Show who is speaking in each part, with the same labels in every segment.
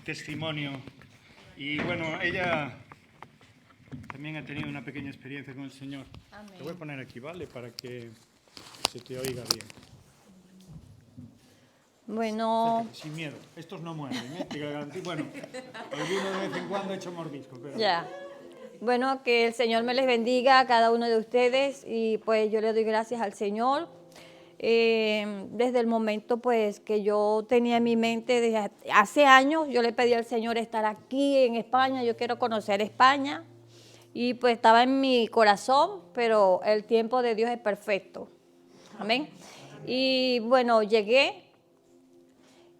Speaker 1: testimonio. Y bueno, ella también ha tenido una pequeña experiencia con el Señor.
Speaker 2: Amén.
Speaker 1: Te voy a poner aquí, ¿vale? Para que se te oiga bien.
Speaker 2: Bueno,
Speaker 1: Acércate, sin miedo. Estos no muerden, ¿eh? Te garantizo. Bueno, alguno de vez en cuando ha hecho mordisco, pero...
Speaker 2: ya. Bueno, que el Señor me les bendiga a cada uno de ustedes y pues yo le doy gracias al Señor. Desde el momento pues que yo tenía en mi mente, desde hace años, yo le pedí al Señor estar aquí en España, yo quiero conocer España y pues estaba en mi corazón, pero el tiempo de Dios es perfecto. Amén. Y bueno, llegué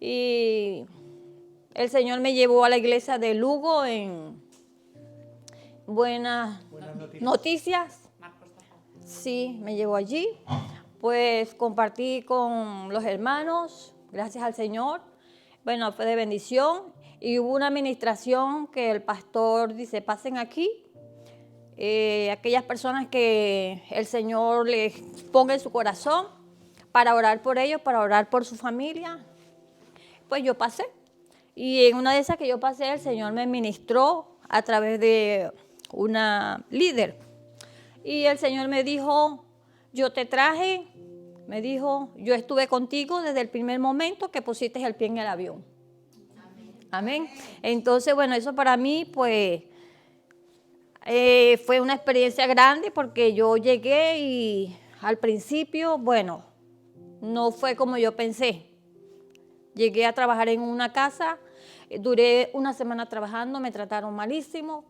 Speaker 2: y el Señor me llevó a la iglesia de Lugo en Buenas Noticias. Sí, me llevó allí. Pues compartí con los hermanos, gracias al Señor. Bueno, fue de bendición. Y hubo una administración que el pastor dice, pasen aquí. Aquellas personas que el Señor les ponga en su corazón para orar por ellos, para orar por su familia. Pues yo pasé. Y en una de esas que yo pasé, el Señor me ministró a través de una líder. Y el Señor me dijo, yo te traje, me dijo, yo estuve contigo desde el primer momento que pusiste el pie en el avión. Amén. Entonces, bueno, eso para mí, pues, fue una experiencia grande porque yo llegué y al principio, bueno, no fue como yo pensé. Llegué a trabajar en una casa, duré una semana trabajando, me trataron malísimo,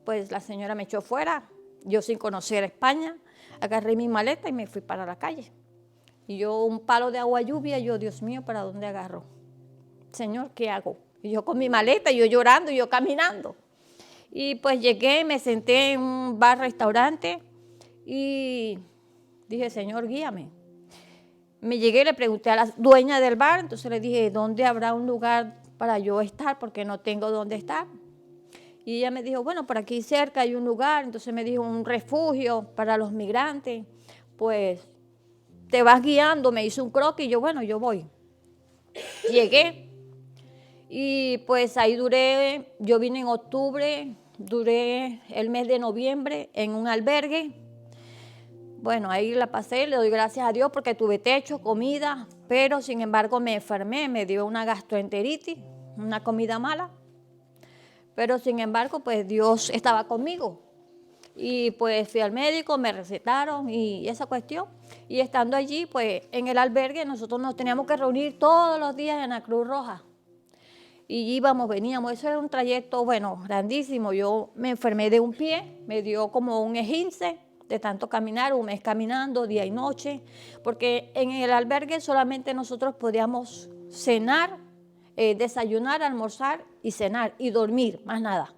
Speaker 2: pues la señora me echó fuera, yo sin conocer España, agarré mi maleta y me fui para la calle. Y yo un palo de agua lluvia, yo, Dios mío, ¿para dónde agarro? Señor, ¿qué hago? Y yo con mi maleta, yo llorando, y yo caminando. Y pues llegué, me senté en un bar-restaurante y dije, Señor, guíame. Me llegué, le pregunté a la dueña del bar, entonces le dije, ¿dónde habrá un lugar para yo estar? Porque no tengo dónde estar. Y ella me dijo, bueno, por aquí cerca hay un lugar, entonces me dijo, un refugio para los migrantes. Pues te vas guiando, me hizo un croquis y yo, bueno, yo voy. Llegué y pues ahí duré, yo vine en octubre, duré el mes de noviembre en un albergue. Bueno, ahí la pasé, le doy gracias a Dios porque tuve techo, comida, pero sin embargo me enfermé, me dio una gastroenteritis, una comida mala. Pero sin embargo, pues Dios estaba conmigo. Y pues fui al médico, me recetaron y esa cuestión. Y estando allí, pues en el albergue nosotros nos teníamos que reunir todos los días en la Cruz Roja. Y íbamos, veníamos, eso era un trayecto, bueno, grandísimo. Yo me enfermé de un pie, me dio como un esguince de tanto caminar, un mes caminando día y noche, porque en el albergue solamente nosotros podíamos cenar, desayunar, almorzar y cenar y dormir, más nada.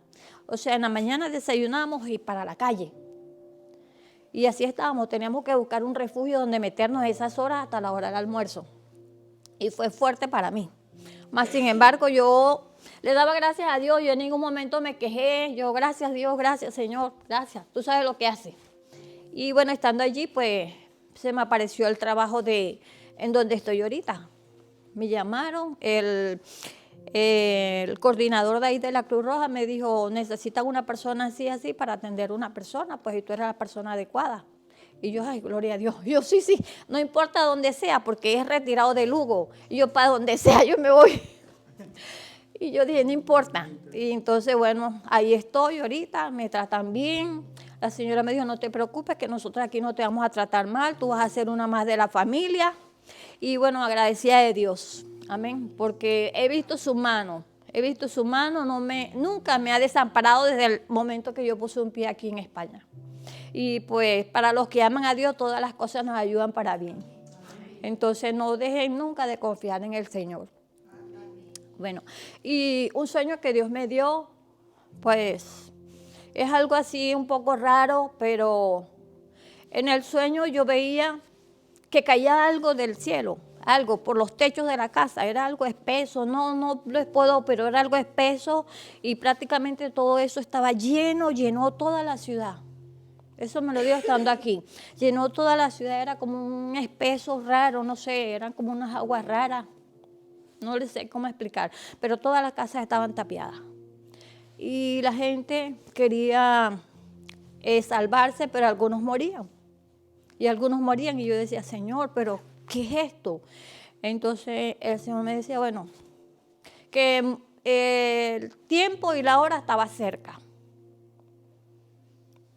Speaker 2: O sea, en la mañana desayunamos y para la calle. Y así estábamos, teníamos que buscar un refugio donde meternos esas horas hasta la hora del almuerzo. Y fue fuerte para mí. Mas, sin embargo, yo le daba gracias a Dios, yo en ningún momento me quejé, yo gracias Dios, gracias Señor, gracias, tú sabes lo que hace. Y bueno, estando allí, pues se me apareció el trabajo en donde estoy ahorita. Me llamaron, el coordinador de ahí de la Cruz Roja me dijo, necesitan una persona así, así para atender a una persona, pues y tú eres la persona adecuada. Y yo, ay, gloria a Dios. Yo, sí, no importa dónde sea, porque es retirado de Lugo. Y yo, para donde sea, yo me voy. Y yo dije, no importa. Y entonces, bueno, ahí estoy ahorita, me tratan bien. La señora me dijo, no te preocupes, que nosotros aquí no te vamos a tratar mal, tú vas a ser una más de la familia. Y bueno, agradecida de Dios, amén, porque he visto su mano, nunca me ha desamparado desde el momento que yo puse un pie aquí en España. Y pues para los que aman a Dios, todas las cosas nos ayudan para bien. Entonces no dejen nunca de confiar en el Señor. Bueno, y un sueño que Dios me dio, pues es algo así un poco raro, pero en el sueño yo veía que caía algo del cielo, algo por los techos de la casa, era algo espeso, no les puedo, pero era algo espeso y prácticamente todo eso estaba llenó toda la ciudad. Eso me lo dio estando aquí. Llenó toda la ciudad, era como un espeso raro, no sé, eran como unas aguas raras. no les sé cómo explicar, pero todas las casas estaban tapiadas. Y la gente quería salvarse, pero algunos morían. Y algunos morían y yo decía, Señor, pero ¿qué es esto? Entonces el Señor me decía, bueno, que el tiempo y la hora estaba cerca,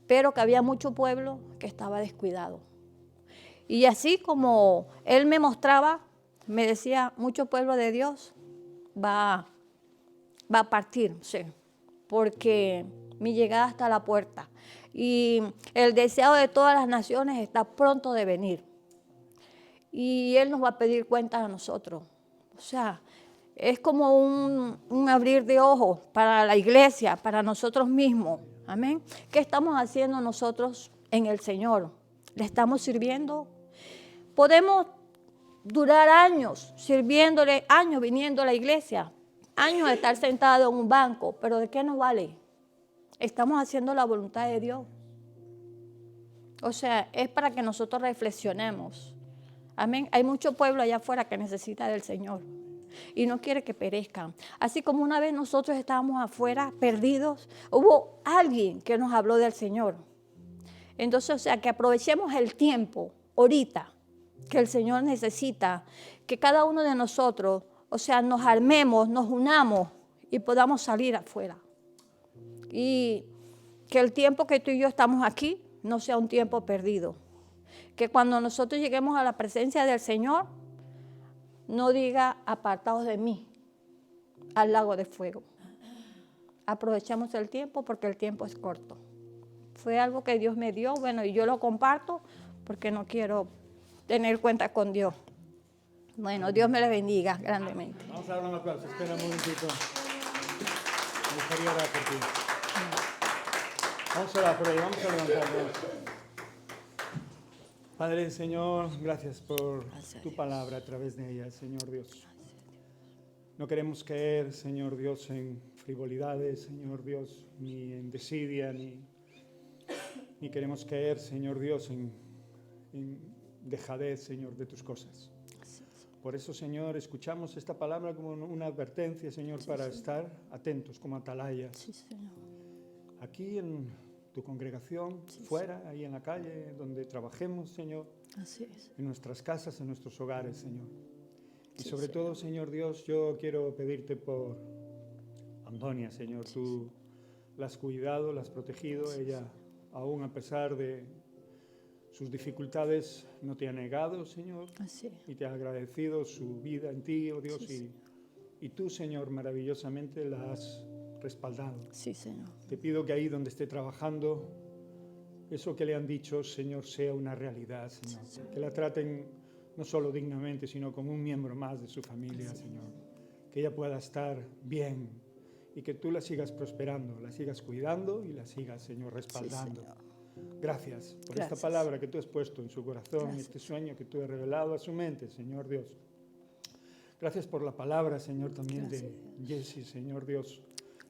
Speaker 2: pero que había mucho pueblo que estaba descuidado. Y así como Él me mostraba, me decía, mucho pueblo de Dios va a partir, sí, porque mi llegada está a la puerta. Y el deseado de todas las naciones está pronto de venir. Y Él nos va a pedir cuentas a nosotros. O sea, es como un abrir de ojos para la iglesia, para nosotros mismos. Amén. ¿Qué estamos haciendo nosotros en el Señor? ¿Le estamos sirviendo? Podemos durar años sirviéndole, años viniendo a la iglesia, años de estar sentado en un banco, pero ¿de qué nos vale? Estamos haciendo la voluntad de Dios. O sea, es para que nosotros reflexionemos. Amén. Hay mucho pueblo allá afuera que necesita del Señor y no quiere que perezcan. Así como una vez nosotros estábamos afuera perdidos, hubo alguien que nos habló del Señor. Entonces, o sea, que aprovechemos el tiempo ahorita que el Señor necesita, que cada uno de nosotros, o sea, nos armemos, nos unamos y podamos salir afuera. Y que el tiempo que tú y yo estamos aquí no sea un tiempo perdido. Que cuando nosotros lleguemos a la presencia del Señor, no diga apartados de mí al lago de fuego. Aprovechamos el tiempo porque el tiempo es corto. Fue algo que Dios me dio, bueno, y yo lo comparto porque no quiero tener cuenta con Dios. Bueno, Dios me les bendiga grandemente.
Speaker 1: Vamos a dar un aplauso, espera un momentito. Me gustaría orar por ti. Vamos a orar por ahí, vamos a levantarnos. Padre, Señor, gracias por tu palabra a través de ella, Señor Dios. No queremos caer, Señor Dios, en frivolidades, Señor Dios, ni en desidia, ni queremos caer, Señor Dios, en dejadez, Señor, de tus cosas. Por eso, Señor, escuchamos esta palabra como una advertencia, Señor, para estar atentos como atalayas.
Speaker 2: Sí, Señor.
Speaker 1: Aquí en tu congregación, fuera, ahí en la calle, donde trabajemos, Señor.
Speaker 2: Así es.
Speaker 1: En nuestras casas, en nuestros hogares, Señor. Y
Speaker 2: Sí,
Speaker 1: sobre todo, Señor Dios, yo quiero pedirte por Antonia, Señor. Tú la has cuidado, la has protegido. Ella, aún a pesar de sus dificultades, no te ha negado, Señor.
Speaker 2: Así es.
Speaker 1: Y te ha agradecido su vida en ti, oh Dios.
Speaker 2: Sí,
Speaker 1: y tú, Señor, maravillosamente la has respaldado.
Speaker 2: Sí, Señor.
Speaker 1: Te pido que ahí donde esté trabajando, eso que le han dicho, Señor, sea una realidad, Señor. Que la traten no solo dignamente, sino como un miembro más de su familia, Señor. Que ella pueda estar bien y que tú la sigas prosperando, la sigas cuidando y la sigas, Señor, respaldando.
Speaker 2: Sí, Señor.
Speaker 1: Gracias por
Speaker 2: Gracias.
Speaker 1: esta palabra que tú has puesto en su corazón,
Speaker 2: Gracias.
Speaker 1: este sueño que tú has revelado a su mente, Señor Dios. Gracias por la palabra, Señor, también
Speaker 2: Gracias.
Speaker 1: de Jessie, Señor Dios,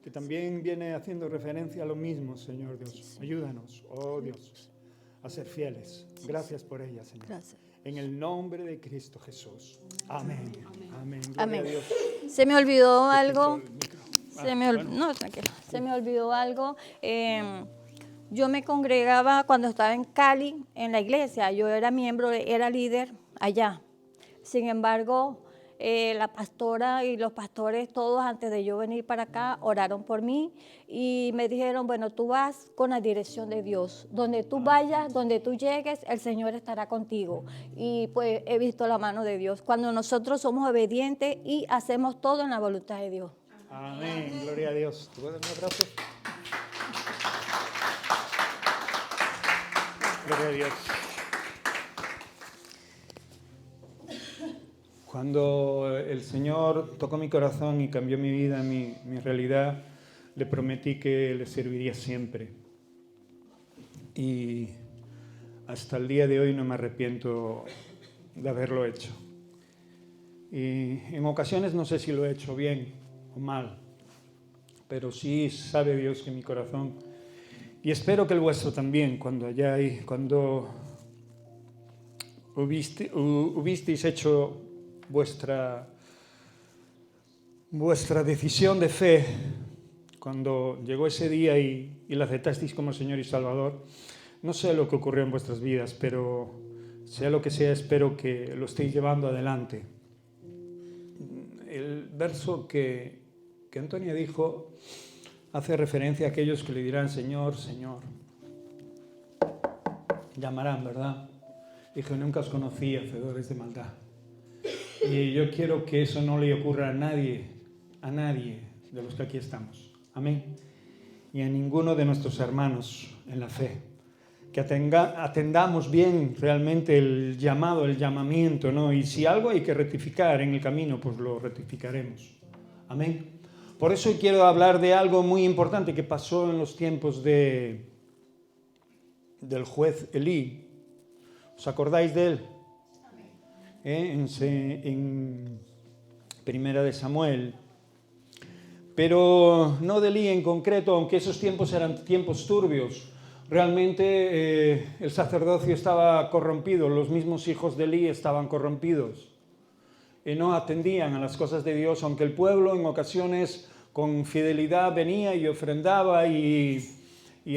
Speaker 1: que también viene haciendo referencia a lo mismo, Señor Dios.
Speaker 2: Sí.
Speaker 1: Ayúdanos, oh Dios, a ser fieles. Gracias por ella, Señor.
Speaker 2: Gracias.
Speaker 1: En el nombre de Cristo Jesús. Amén. Amén. Gloria
Speaker 2: Amén.
Speaker 1: a Dios.
Speaker 2: Se me olvidó algo.
Speaker 1: El micro.
Speaker 2: Bueno. No, tranquilo. Se me olvidó algo. Yo me congregaba cuando estaba en Cali, en la iglesia. Yo era miembro, era líder allá. Sin embargo, la pastora y los pastores, todos antes de yo venir para acá, oraron por mí y me dijeron, bueno, tú vas con la dirección de Dios. Donde tú vayas, donde tú llegues, el Señor estará contigo. Y pues he visto la mano de Dios. Cuando nosotros somos obedientes y hacemos todo en la voluntad de Dios.
Speaker 1: Amén. Gloria a Dios. ¿Te puedo dar un abrazo? Gloria a Dios. Cuando el Señor tocó mi corazón y cambió mi vida, mi realidad, le prometí que le serviría siempre. Y hasta el día de hoy no me arrepiento de haberlo hecho. Y en ocasiones no sé si lo he hecho bien o mal, pero sí sabe Dios que mi corazón, y espero que el vuestro también, cuando hubisteis hecho vuestra vuestra decisión de fe cuando llegó ese día y la aceptasteis como Señor y Salvador. No sé lo que ocurrió en vuestras vidas, pero sea lo que sea, espero que lo estéis llevando adelante. El verso que Antonia dijo hace referencia a aquellos que le dirán Señor, Señor. Llamarán, ¿verdad? Dije, nunca os conocí, hacedores de maldad. Y yo quiero que eso no le ocurra a nadie de los que aquí estamos. Amén. Y a ninguno de nuestros hermanos en la fe. Que atendamos bien realmente el llamado, el llamamiento, ¿no? Y si algo hay que rectificar en el camino, pues lo rectificaremos. Amén. Por eso quiero hablar de algo muy importante que pasó en los tiempos del juez Elí. ¿Os acordáis de él? En Primera de Samuel. Pero no de Elí en concreto, aunque esos tiempos eran tiempos turbios. Realmente el sacerdocio estaba corrompido, los mismos hijos de Elí estaban corrompidos. No atendían a las cosas de Dios, aunque el pueblo en ocasiones con fidelidad venía y ofrendaba y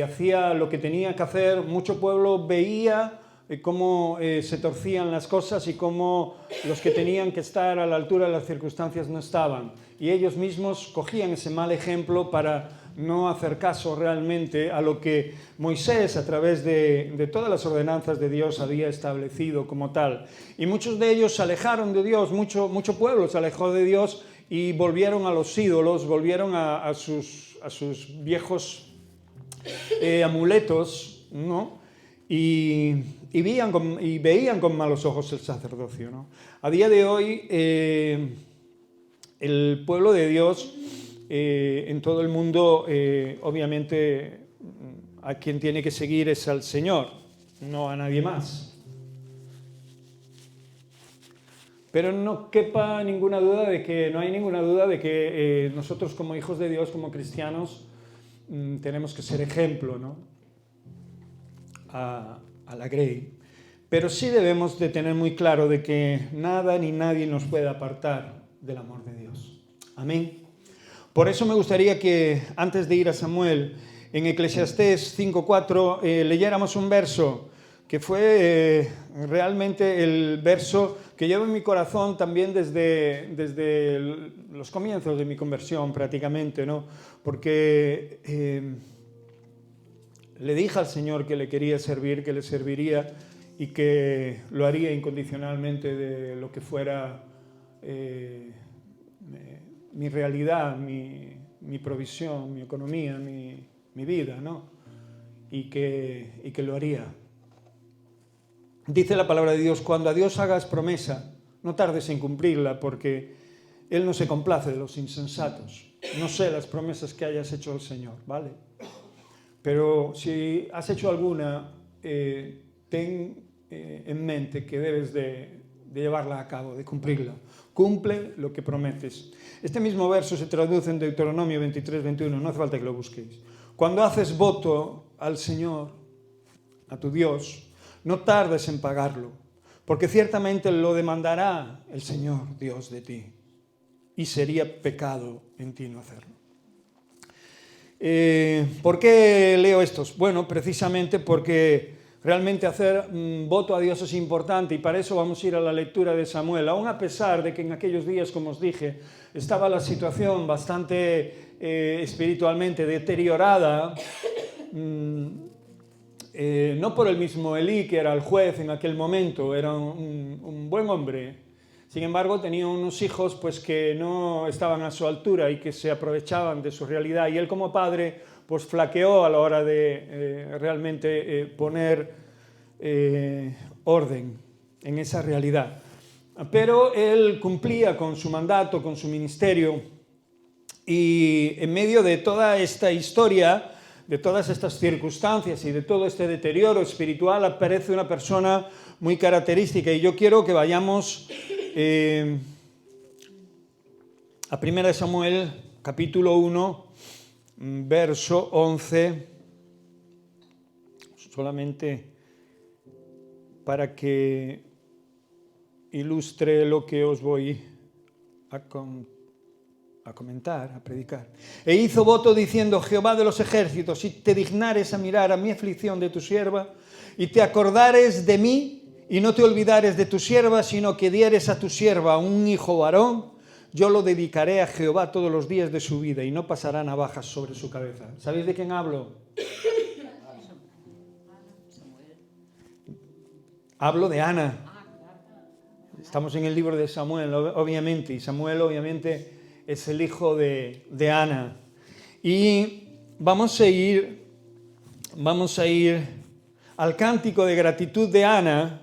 Speaker 1: hacía lo que tenía que hacer. Mucho pueblo veía cómo se torcían las cosas y cómo los que tenían que estar a la altura de las circunstancias no estaban. Y ellos mismos cogían ese mal ejemplo para no hacer caso realmente a lo que Moisés, a través de todas las ordenanzas de Dios, había establecido como tal. Y muchos de ellos se alejaron de Dios, mucho pueblo se alejó de Dios y volvieron a los ídolos, volvieron a sus viejos amuletos, ¿no? Y veían con malos ojos el sacerdocio, ¿no? A día de hoy, el pueblo de Dios en todo el mundo, obviamente, a quien tiene que seguir es al Señor, no a nadie más. Pero no quepa ninguna duda de que, no hay ninguna duda de que nosotros como hijos de Dios, como cristianos, tenemos que ser ejemplo, ¿no? A la Grey. Pero sí debemos de tener muy claro de que nada ni nadie nos puede apartar del amor de Dios. Amén. Por eso me gustaría que antes de ir a Samuel, en Eclesiastés 5:4, leyéramos un verso que fue realmente el verso que llevo en mi corazón también desde los comienzos de mi conversión prácticamente, ¿no? Porque le dije al Señor que le quería servir, que le serviría y que lo haría incondicionalmente de lo que fuera mi realidad, mi provisión, mi economía, mi vida, ¿no? Y que lo haría. Dice la palabra de Dios, cuando a Dios hagas promesa, no tardes en cumplirla, porque Él no se complace de los insensatos. No sé las promesas que hayas hecho al Señor, ¿vale? Pero si has hecho alguna, ten en mente que debes de llevarla a cabo, de cumplirla. Cumple lo que prometes. Este mismo verso se traduce en Deuteronomio 23:21, no hace falta que lo busquéis. Cuando haces voto al Señor, a tu Dios, no tardes en pagarlo, porque ciertamente lo demandará el Señor Dios de ti, y sería pecado en ti no hacerlo. ¿Por qué leo estos? Bueno, precisamente porque realmente hacer voto a Dios es importante y para eso vamos a ir a la lectura de Samuel. Aún a pesar de que en aquellos días, como os dije, estaba la situación bastante espiritualmente deteriorada, no por el mismo Elí, que era el juez en aquel momento, era un buen hombre. Sin embargo, tenía unos hijos pues, que no estaban a su altura y que se aprovechaban de su realidad. Y él como padre pues, flaqueó a la hora de realmente poner orden en esa realidad. Pero él cumplía con su mandato, con su ministerio. Y en medio de toda esta historia, de todas estas circunstancias y de todo este deterioro espiritual, aparece una persona muy característica. Y yo quiero que vayamos a 1 Samuel, capítulo 1, verso 11, solamente para que ilustre lo que os voy a a comentar, a predicar. E hizo voto diciendo: Jehová de los ejércitos, si te dignares a mirar a mi aflicción de tu sierva, y te acordares de mí, y no te olvidares de tu sierva, sino que dieres a tu sierva un hijo varón, yo lo dedicaré a Jehová todos los días de su vida, y no pasará navajas sobre su cabeza. ¿Sabéis de quién hablo? Hablo de Ana. Estamos en el libro de Samuel, obviamente, y Samuel obviamente es el hijo de Ana. Y vamos a ir al cántico de gratitud de Ana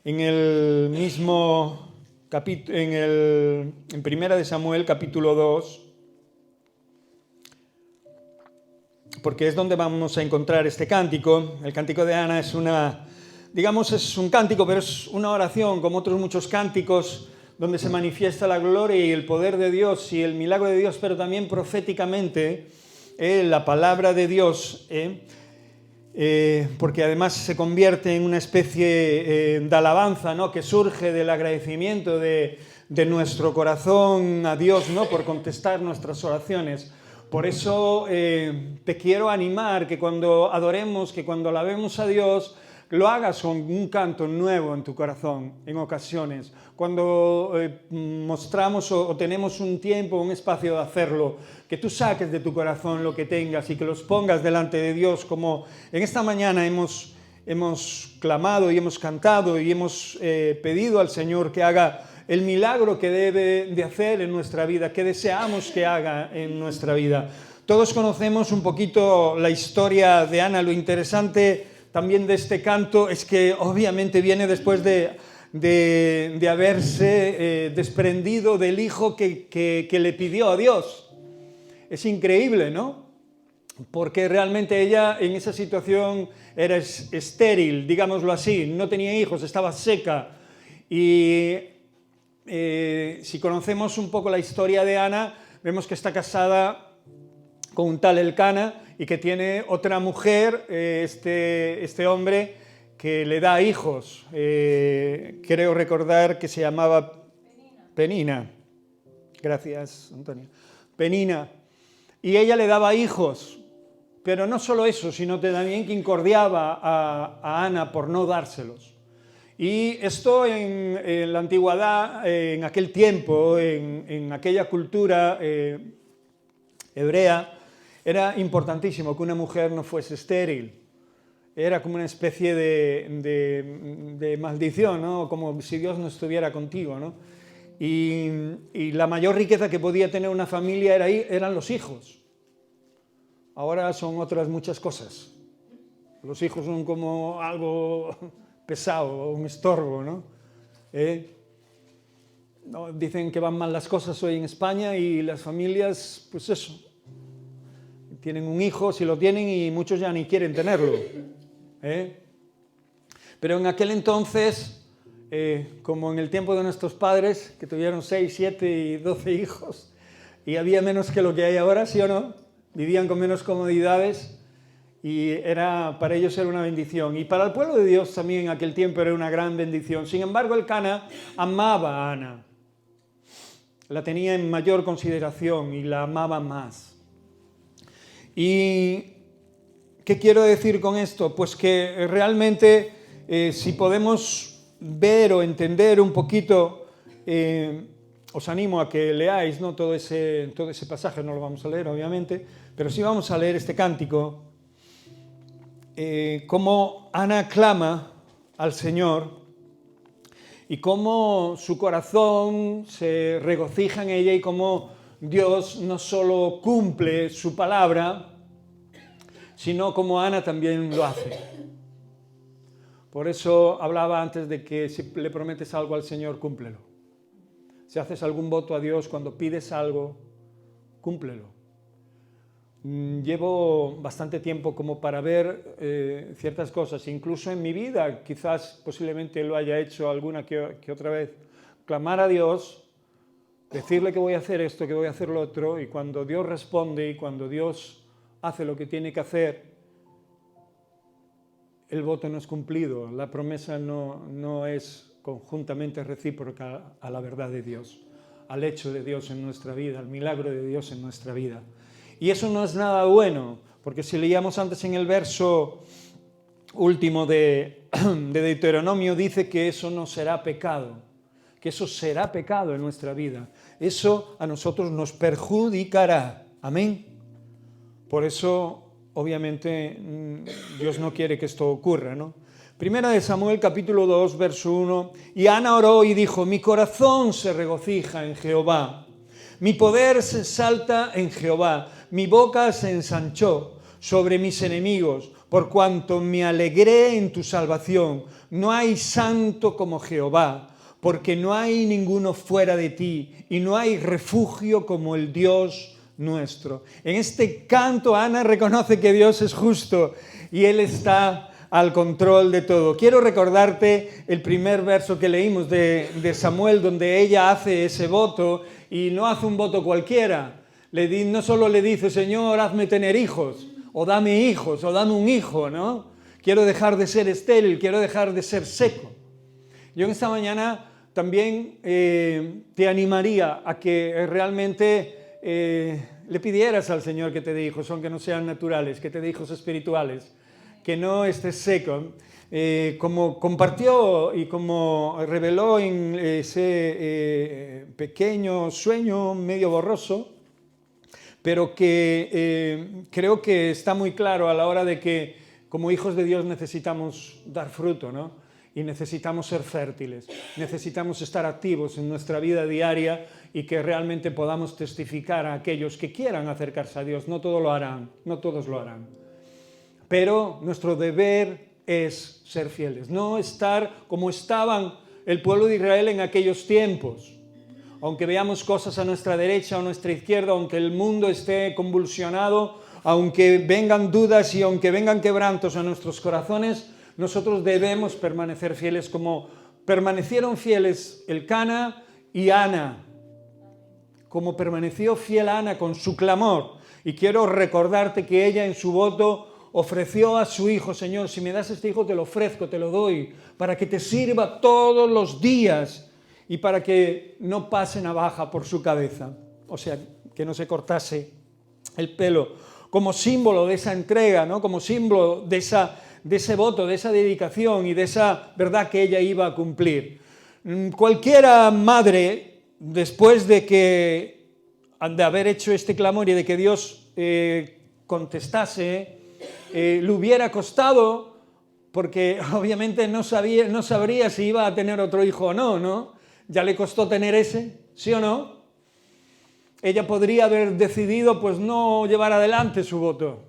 Speaker 1: en el mismo capítulo, en Primera de Samuel, capítulo 2, porque es donde vamos a encontrar este cántico. El cántico de Ana es es un cántico, pero es una oración, como otros muchos cánticos, donde se manifiesta la gloria y el poder de Dios y el milagro de Dios, pero también proféticamente la palabra de Dios, porque además se convierte en una especie de alabanza, ¿no?, que surge del agradecimiento de nuestro corazón a Dios, ¿no?, por contestar nuestras oraciones. Por eso te quiero animar que cuando adoremos, que cuando alabemos a Dios, lo hagas con un canto nuevo en tu corazón, en ocasiones. Cuando mostramos o tenemos un tiempo, un espacio de hacerlo, que tú saques de tu corazón lo que tengas y que los pongas delante de Dios, como en esta mañana hemos clamado y hemos cantado y hemos pedido al Señor que haga el milagro que debe de hacer en nuestra vida, que deseamos que haga en nuestra vida. Todos conocemos un poquito la historia de Ana. Lo interesante también de este canto es que obviamente viene después de haberse desprendido del hijo que le pidió a Dios. Es increíble, ¿no? Porque realmente ella en esa situación era estéril, digámoslo así, no tenía hijos, estaba seca. Y si conocemos un poco la historia de Ana, vemos que está casada con un tal Elcana y que tiene otra mujer, este hombre, que le da hijos. Creo recordar que se llamaba Penina. Gracias, Antonio. Penina. Y ella le daba hijos, pero no solo eso, sino también que incordiaba a Ana por no dárselos. Y esto en la antigüedad, en aquel tiempo, en aquella cultura hebrea, era importantísimo que una mujer no fuese estéril. Era como una especie de maldición, ¿no? Como si Dios no estuviera contigo, ¿no? Y la mayor riqueza que podía tener una familia eran los hijos. Ahora son otras muchas cosas. Los hijos son como algo pesado, un estorbo, ¿no? No, dicen que van mal las cosas hoy en España y las familias, pues eso, tienen un hijo, si lo tienen, y muchos ya ni quieren tenerlo. Pero en aquel entonces, como en el tiempo de nuestros padres, que tuvieron 6, 7 y 12 hijos, y había menos que lo que hay ahora, ¿sí o no? Vivían con menos comodidades y para ellos era una bendición. Y para el pueblo de Dios también en aquel tiempo era una gran bendición. Sin embargo, Elcana amaba a Ana. La tenía en mayor consideración y la amaba más. ¿Y qué quiero decir con esto? Pues que realmente si podemos ver o entender un poquito, os animo a que leáis, ¿no?, todo ese pasaje, no lo vamos a leer obviamente, pero sí vamos a leer este cántico, cómo Ana clama al Señor y cómo su corazón se regocija en ella y cómo Dios no solo cumple su palabra, sino como Ana también lo hace. Por eso hablaba antes de que si le prometes algo al Señor, cúmplelo. Si haces algún voto a Dios, cuando pides algo, cúmplelo. Llevo bastante tiempo como para ver ciertas cosas, incluso en mi vida, quizás posiblemente lo haya hecho alguna que otra vez, clamar a Dios, decirle que voy a hacer esto, que voy a hacer lo otro, y cuando Dios responde y cuando Dios hace lo que tiene que hacer, el voto no es cumplido, la promesa no es conjuntamente recíproca a la verdad de Dios. al hecho de Dios en nuestra vida, al milagro de Dios en nuestra vida. Y eso no es nada bueno, porque si leíamos antes en el verso último de Deuteronomio, dice que eso no será pecado, que eso será pecado en nuestra vida. Eso a nosotros nos perjudicará. Amén. Por eso, obviamente, Dios no quiere que esto ocurra, ¿no? Primera de Samuel, capítulo 2, verso 1. Y Ana oró y dijo: mi corazón se regocija en Jehová, mi poder se exalta en Jehová, mi boca se ensanchó sobre mis enemigos, por cuanto me alegré en tu salvación. No hay santo como Jehová, porque no hay ninguno fuera de ti, y no hay refugio como el Dios nuestro. En este canto Ana reconoce que Dios es justo y Él está al control de todo. Quiero recordarte el primer verso que leímos de Samuel, donde ella hace ese voto, y no hace un voto cualquiera. No solo le dice: Señor, hazme tener hijos, o dame hijos, o dame un hijo, ¿no? Quiero dejar de ser estéril, quiero dejar de ser seco. Yo en esta mañana también te animaría a que realmente le pidieras al Señor que te dé hijos, aunque no sean naturales, que te dé hijos espirituales, que no estés seco. Como compartió y como reveló en ese pequeño sueño medio borroso, pero que creo que está muy claro a la hora de que como hijos de Dios necesitamos dar fruto, ¿no? Y necesitamos ser fértiles, necesitamos estar activos en nuestra vida diaria y que realmente podamos testificar a aquellos que quieran acercarse a Dios. No todos lo harán, no todos lo harán. Pero nuestro deber es ser fieles, no estar como estaban el pueblo de Israel en aquellos tiempos. Aunque veamos cosas a nuestra derecha o a nuestra izquierda, aunque el mundo esté convulsionado, aunque vengan dudas y aunque vengan quebrantos a nuestros corazones, nosotros debemos permanecer fieles como permanecieron fieles Elcana y Ana, como permaneció fiel Ana con su clamor. Y quiero recordarte que ella en su voto ofreció a su hijo: Señor, si me das este hijo te lo ofrezco, te lo doy, para que te sirva todos los días y para que no pase navaja por su cabeza, o sea, que no se cortase el pelo, como símbolo de esa entrega, ¿no? Como símbolo de ese voto, de esa dedicación y de esa verdad que ella iba a cumplir. Cualquiera madre, después de haber hecho este clamor y de que Dios contestase, le hubiera costado, porque obviamente no sabría si iba a tener otro hijo o no, ¿no? Ya le costó tener ese, ¿sí o no? Ella podría haber decidido pues no llevar adelante su voto.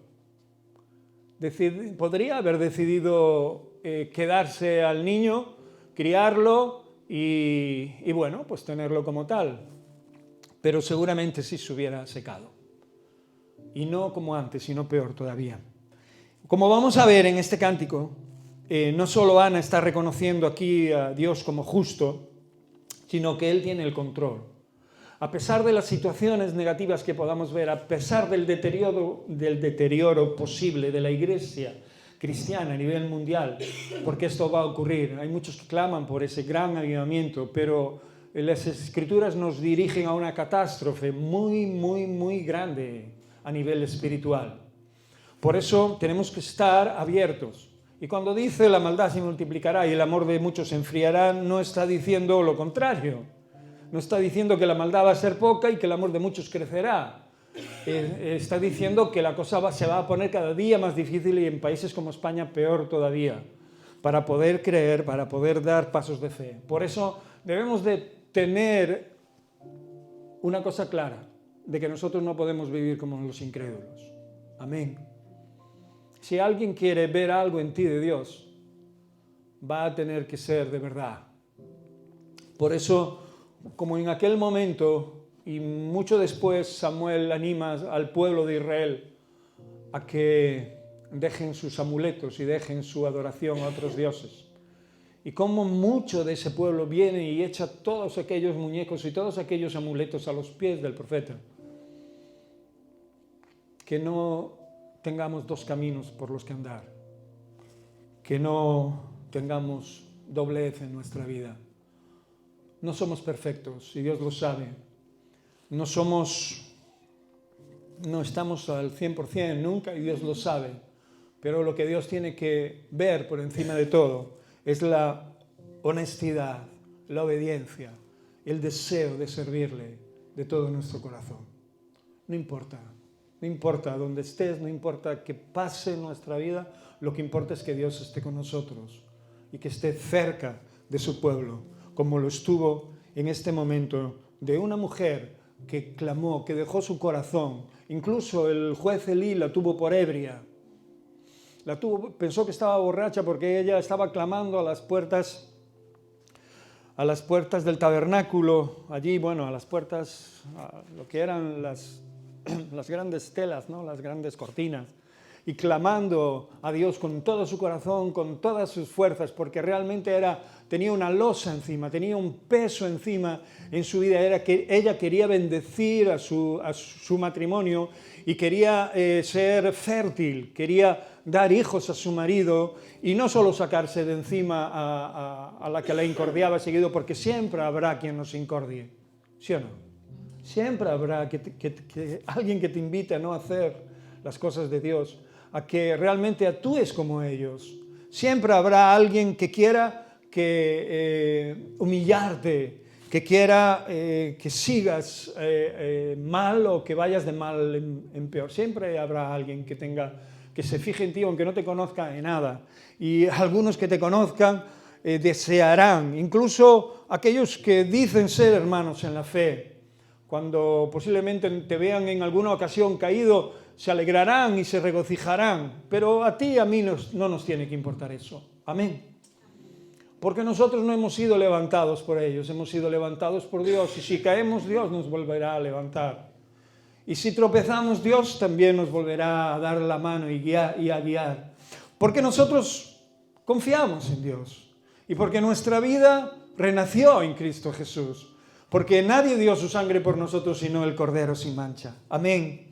Speaker 1: Podría haber decidido quedarse al niño, criarlo y bueno, pues tenerlo como tal. Pero seguramente sí se hubiera secado. Y no como antes, sino peor todavía. Como vamos a ver en este cántico, no solo Ana está reconociendo aquí a Dios como justo, sino que Él tiene el control. A pesar de las situaciones negativas que podamos ver, a pesar del deterioro posible de la Iglesia cristiana a nivel mundial, porque esto va a ocurrir. Hay muchos que claman por ese gran avivamiento, pero las Escrituras nos dirigen a una catástrofe muy, muy, muy grande a nivel espiritual. Por eso tenemos que estar abiertos. Y cuando dice la maldad se multiplicará y el amor de muchos se enfriará, no está diciendo lo contrario. No está diciendo que la maldad va a ser poca y que el amor de muchos crecerá. Está diciendo que la cosa se va a poner cada día más difícil y en países como España peor todavía, para poder creer, para poder dar pasos de fe. Por eso debemos de tener una cosa clara, de que nosotros no podemos vivir como los incrédulos. Amén. Si alguien quiere ver algo en ti de Dios, va a tener que ser de verdad. Por eso, como en aquel momento y mucho después, Samuel anima al pueblo de Israel a que dejen sus amuletos y dejen su adoración a otros dioses. Y como mucho de ese pueblo viene y echa todos aquellos muñecos y todos aquellos amuletos a los pies del profeta. Que no tengamos dos caminos por los que andar, que no tengamos doblez en nuestra vida. No somos perfectos y Dios lo sabe, no estamos al 100% nunca y Dios lo sabe, pero lo que Dios tiene que ver por encima de todo es la honestidad, la obediencia, el deseo de servirle de todo nuestro corazón. No importa dónde estés, no importa qué pase en nuestra vida, lo que importa es que Dios esté con nosotros y que esté cerca de su pueblo, como lo estuvo en este momento de una mujer que clamó, que dejó su corazón. Incluso el juez Elí la tuvo por ebria. Pensó que estaba borracha porque ella estaba clamando a las puertas del tabernáculo, allí, a las puertas, a lo que eran las grandes telas, ¿no? Las grandes cortinas, y clamando a Dios con todo su corazón, con todas sus fuerzas, porque realmente tenía una losa encima, tenía un peso encima en su vida. Era que ella quería bendecir a su matrimonio y quería ser fértil, quería dar hijos a su marido y no solo sacarse de encima a la que la incordiaba seguido, porque siempre habrá quien nos incordie, ¿sí o no? Siempre habrá alguien que te invite a no hacer las cosas de Dios, a que realmente actúes como ellos. Siempre habrá alguien que quiera humillarte, que quiera que sigas mal o que vayas de mal en peor. Siempre habrá alguien que se fije en ti aunque no te conozca de nada. Y algunos que te conozcan desearán, incluso aquellos que dicen ser hermanos en la fe, cuando posiblemente te vean en alguna ocasión caído, se alegrarán y se regocijarán. Pero a ti y a mí no nos tiene que importar eso. Amén. Porque nosotros no hemos sido levantados por ellos, hemos sido levantados por Dios. Y si caemos, Dios nos volverá a levantar. Y si tropezamos, Dios también nos volverá a dar la mano y a guiar. Porque nosotros confiamos en Dios. Y porque nuestra vida renació en Cristo Jesús. Porque nadie dio su sangre por nosotros sino el Cordero sin mancha. Amén.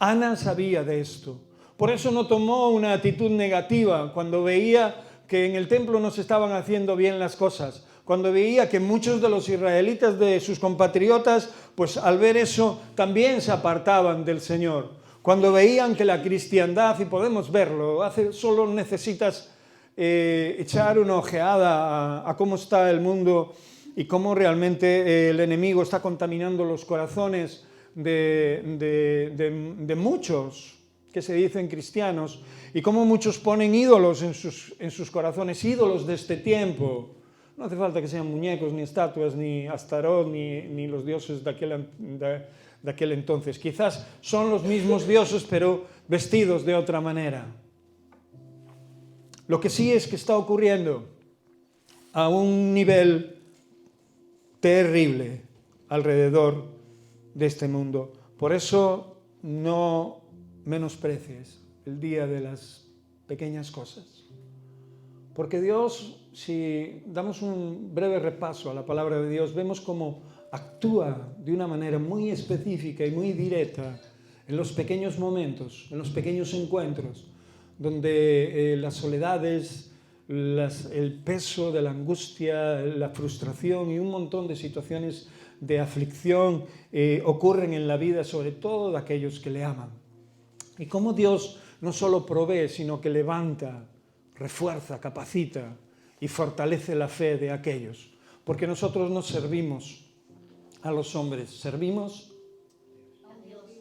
Speaker 1: Ana sabía de esto. Por eso no tomó una actitud negativa cuando veía que en el templo no se estaban haciendo bien las cosas. Cuando veía que muchos de los israelitas, de sus compatriotas, pues al ver eso también se apartaban del Señor. Cuando veían que la cristiandad, y podemos verlo, solo necesitas echar una ojeada a cómo está el mundo y cómo realmente el enemigo está contaminando los corazones de muchos que se dicen cristianos, y cómo muchos ponen ídolos en sus corazones, ídolos de este tiempo. No hace falta que sean muñecos, ni estatuas, ni Astarot, ni los dioses de aquel entonces. Quizás son los mismos dioses, pero vestidos de otra manera. Lo que sí es que está ocurriendo a un nivel terrible alrededor de este mundo. Por eso no menosprecies el día de las pequeñas cosas. Porque Dios, si damos un breve repaso a la palabra de Dios, vemos cómo actúa de una manera muy específica y muy directa en los pequeños momentos, en los pequeños encuentros, donde las soledades, el peso de la angustia, la frustración y un montón de situaciones de aflicción ocurren en la vida, sobre todo de aquellos que le aman. Y cómo Dios no solo provee, sino que levanta, refuerza, capacita y fortalece la fe de aquellos. Porque nosotros no servimos a los hombres, servimos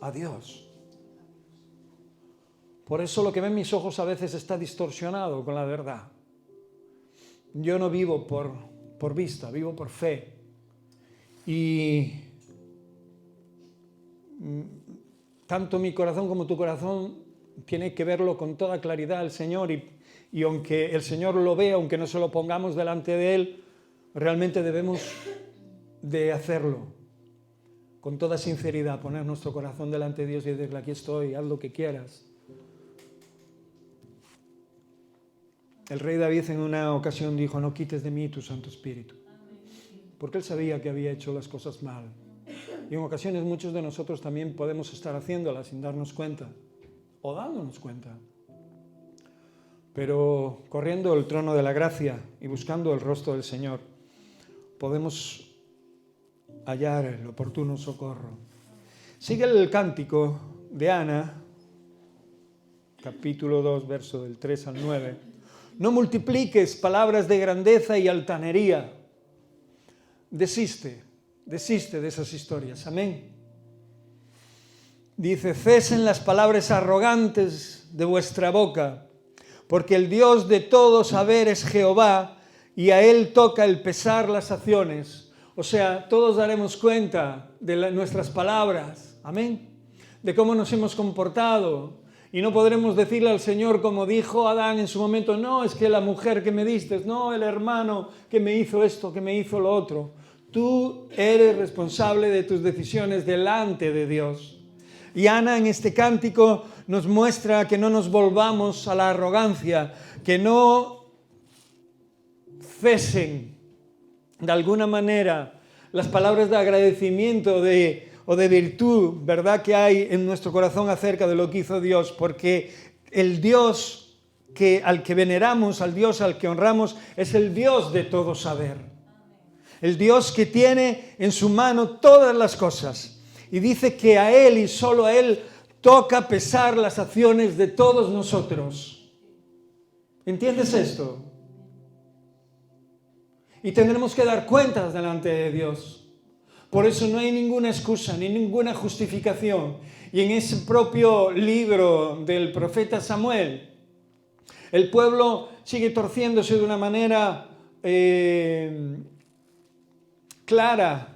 Speaker 1: a Dios. Por eso lo que ven mis ojos a veces está distorsionado con la verdad. Yo no vivo por vista, vivo por fe. Y tanto mi corazón como tu corazón tiene que verlo con toda claridad el Señor. Y aunque el Señor lo vea, aunque no se lo pongamos delante de Él, realmente debemos de hacerlo con toda sinceridad, poner nuestro corazón delante de Dios y decirle: aquí estoy, haz lo que quieras. El rey David en una ocasión dijo: no quites de mí tu Santo Espíritu, porque él sabía que había hecho las cosas mal. Y en ocasiones muchos de nosotros también podemos estar haciéndolas sin darnos cuenta, o dándonos cuenta. Pero corriendo el trono de la gracia y buscando el rostro del Señor, podemos hallar el oportuno socorro. Sigue el cántico de Ana, capítulo 2, verso del 3 al 9. No multipliques palabras de grandeza y altanería. Desiste de esas historias. Amén. Dice, cesen las palabras arrogantes de vuestra boca, porque el Dios de todo saber es Jehová, y a Él toca el pesar las acciones. O sea, todos daremos cuenta de nuestras palabras. Amén. De cómo nos hemos comportado. Y no podremos decirle al Señor como dijo Adán en su momento, no, es que la mujer que me diste, no, el hermano que me hizo esto, que me hizo lo otro. Tú eres responsable de tus decisiones delante de Dios. Y Ana en este cántico nos muestra que no nos volvamos a la arrogancia, que no cesen de alguna manera las palabras de agradecimiento o de virtud, ¿verdad?, que hay en nuestro corazón acerca de lo que hizo Dios, porque el Dios al que veneramos, al Dios al que honramos, es el Dios de todo saber. El Dios que tiene en su mano todas las cosas. Y dice que a Él y solo a Él toca pesar las acciones de todos nosotros. ¿Entiendes esto? Y tendremos que dar cuentas delante de Dios. Por eso no hay ninguna excusa ni ninguna justificación. Y en ese propio libro del profeta Samuel, el pueblo sigue torciéndose de una manera clara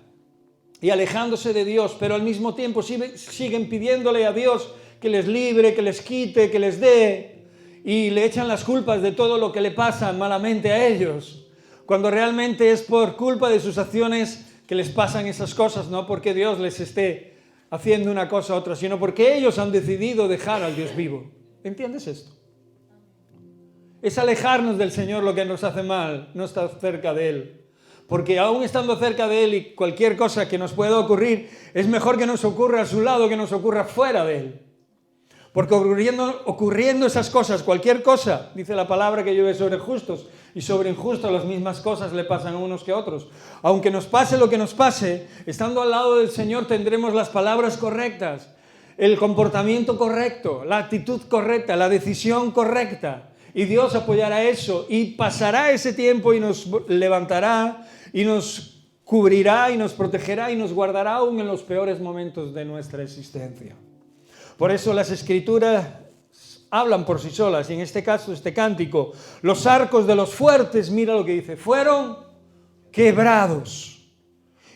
Speaker 1: y alejándose de Dios, pero al mismo tiempo siguen pidiéndole a Dios que les libre, que les quite, que les dé, y le echan las culpas de todo lo que le pasa malamente a ellos, cuando realmente es por culpa de sus acciones que les pasan esas cosas, no porque Dios les esté haciendo una cosa u otra, sino porque ellos han decidido dejar al Dios vivo. ¿Entiendes esto? Es alejarnos del Señor lo que nos hace mal, no estar cerca de Él. Porque aún estando cerca de Él y cualquier cosa que nos pueda ocurrir, es mejor que nos ocurra a su lado que nos ocurra fuera de Él. Porque ocurriendo esas cosas, cualquier cosa, dice la palabra que llueve sobre justos y sobre injustos, las mismas cosas le pasan a unos que a otros. Aunque nos pase lo que nos pase, estando al lado del Señor tendremos las palabras correctas, el comportamiento correcto, la actitud correcta, la decisión correcta. Y Dios apoyará eso y pasará ese tiempo y nos levantará y nos cubrirá y nos protegerá y nos guardará aún en los peores momentos de nuestra existencia. Por eso las Escrituras hablan por sí solas, y en este caso, este cántico, los arcos de los fuertes, mira lo que dice, fueron quebrados,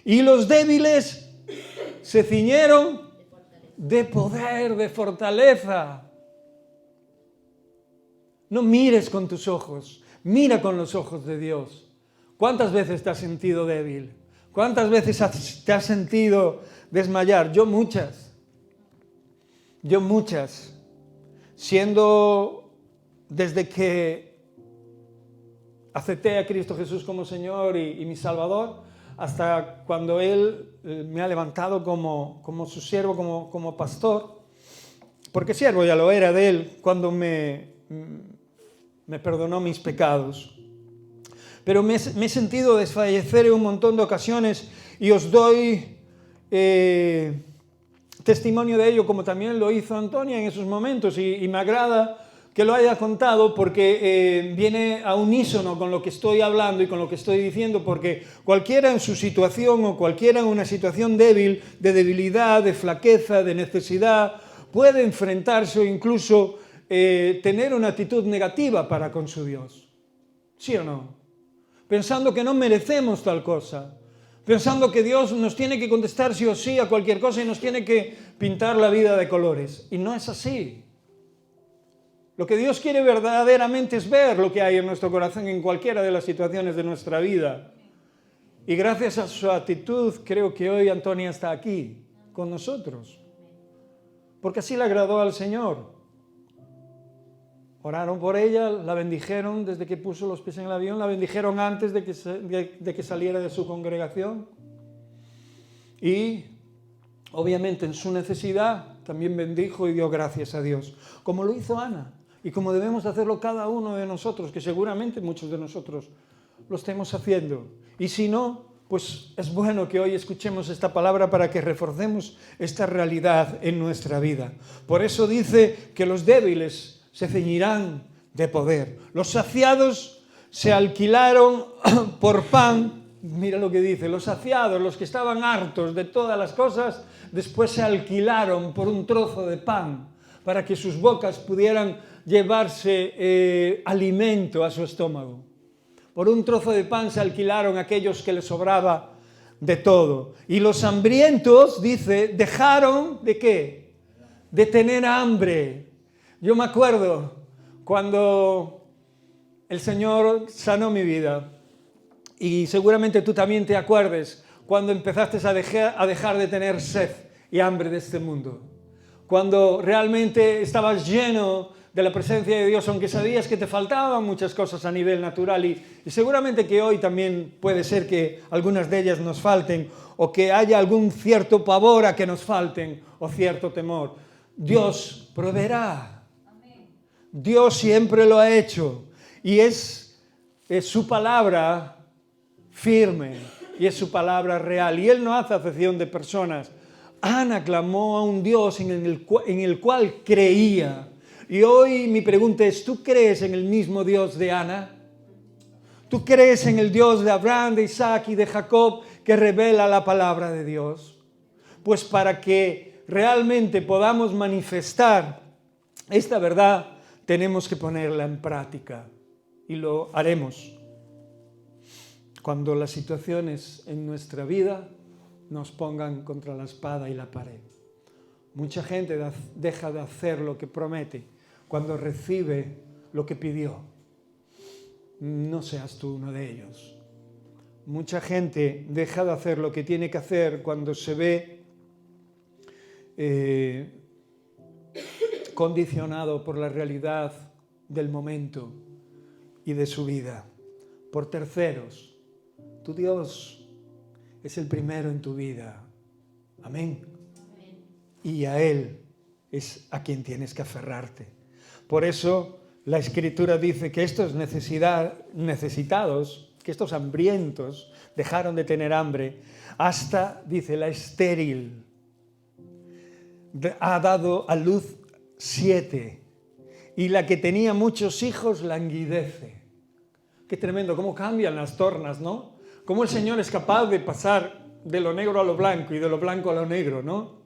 Speaker 1: y los débiles se ciñeron de poder, de fortaleza. No mires con tus ojos, mira con los ojos de Dios. ¿Cuántas veces te has sentido débil? ¿Cuántas veces te has sentido desmayar? Yo muchas. Siendo desde que acepté a Cristo Jesús como Señor y mi Salvador, hasta cuando Él me ha levantado como su siervo, como pastor, porque siervo ya lo era de Él cuando me perdonó mis pecados. Pero me he sentido desfallecer en un montón de ocasiones y os doy testimonio de ello, como también lo hizo Antonia en esos momentos, y me agrada que lo haya contado porque viene a unísono con lo que estoy hablando y con lo que estoy diciendo, porque cualquiera en su situación o cualquiera en una situación débil, de debilidad, de flaqueza, de necesidad, puede enfrentarse o incluso tener una actitud negativa para con su Dios. ¿Sí o no? Pensando que no merecemos tal cosa, pensando que Dios nos tiene que contestar sí o sí a cualquier cosa y nos tiene que pintar la vida de colores. Y no es así. Lo que Dios quiere verdaderamente es ver lo que hay en nuestro corazón en cualquiera de las situaciones de nuestra vida. Y gracias a su actitud, creo que hoy Antonia está aquí con nosotros. Porque así le agradó al Señor. Oraron por ella, la bendijeron desde que puso los pies en el avión, la bendijeron antes de que saliera de su congregación. Y obviamente en su necesidad también bendijo y dio gracias a Dios, como lo hizo Ana y como debemos hacerlo cada uno de nosotros, que seguramente muchos de nosotros lo estemos haciendo. Y si no, pues es bueno que hoy escuchemos esta palabra para que reforcemos esta realidad en nuestra vida. Por eso dice que los débiles se ceñirán de poder. Los saciados se alquilaron por pan. Mira lo que dice, los saciados, los que estaban hartos de todas las cosas, después se alquilaron por un trozo de pan para que sus bocas pudieran llevarse alimento a su estómago. Por un trozo de pan se alquilaron aquellos que les sobraba de todo. Y los hambrientos, dice, dejaron ¿de qué? De tener hambre. Yo me acuerdo cuando el Señor sanó mi vida, y seguramente tú también te acuerdes cuando empezaste a dejar de tener sed y hambre de este mundo. Cuando realmente estabas lleno de la presencia de Dios, aunque sabías que te faltaban muchas cosas a nivel natural, y seguramente que hoy también puede ser que algunas de ellas nos falten, o que haya algún cierto pavor a que nos falten, o cierto temor. Dios proveerá. Dios siempre lo ha hecho, y es su palabra firme, y es su palabra real, y Él no hace acepción de personas. Ana clamó a un Dios en el cual creía. Y hoy mi pregunta es, ¿tú crees en el mismo Dios de Ana? ¿Tú crees en el Dios de Abraham, de Isaac y de Jacob que revela la palabra de Dios? Pues para que realmente podamos manifestar esta verdad, tenemos que ponerla en práctica. Y lo haremos cuando las situaciones en nuestra vida nos pongan contra la espada y la pared. Mucha gente deja de hacer lo que promete cuando recibe lo que pidió. No seas tú uno de ellos. Mucha gente deja de hacer lo que tiene que hacer cuando se ve condicionado por la realidad del momento y de su vida, por terceros. Tu Dios es el primero en tu vida. Amén. Y a Él es a quien tienes que aferrarte. Por eso la Escritura dice que estos necesitados, que estos hambrientos dejaron de tener hambre, hasta, dice, la estéril ha dado a luz 7, y la que tenía muchos hijos languidece. Qué tremendo, cómo cambian las tornas, ¿no? Cómo el Señor es capaz de pasar de lo negro a lo blanco y de lo blanco a lo negro, ¿no?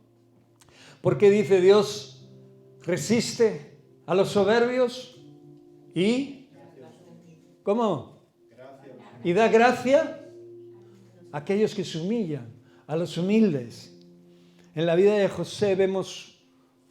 Speaker 1: Porque dice Dios, resiste a los soberbios y... ¿Cómo? Y da gracia a aquellos que se humillan, a los humildes. En la vida de José vemos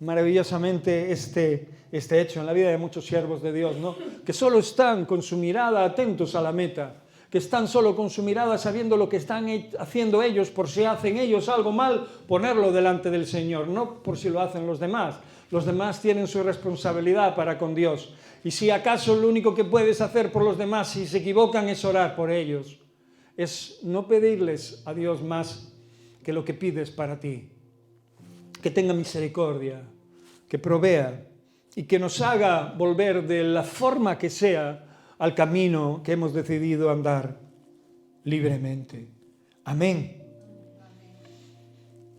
Speaker 1: maravillosamente este hecho, en la vida de muchos siervos de Dios, ¿no? Que solo están con su mirada atentos a la meta, que están solo con su mirada sabiendo lo que están haciendo ellos, por si hacen ellos algo mal, ponerlo delante del Señor, no por si lo hacen los demás. Los demás tienen su responsabilidad para con Dios. Y si acaso lo único que puedes hacer por los demás, si se equivocan, es orar por ellos. Es no pedirles a Dios más que lo que pides para ti. Que tenga misericordia, que provea y que nos haga volver de la forma que sea al camino que hemos decidido andar libremente. Amén.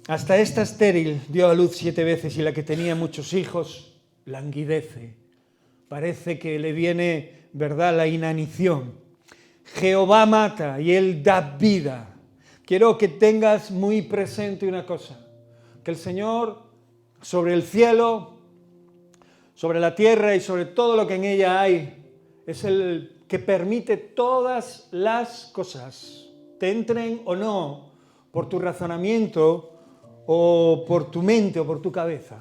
Speaker 1: Hasta esta estéril dio a luz 7 veces, y la que tenía muchos hijos languidece. Parece que le viene, ¿verdad?, la inanición. Jehová mata y Él da vida. Quiero que tengas muy presente una cosa, que el Señor sobre el cielo, sobre la tierra y sobre todo lo que en ella hay, es el que permite todas las cosas, te entren o no, por tu razonamiento o por tu mente o por tu cabeza.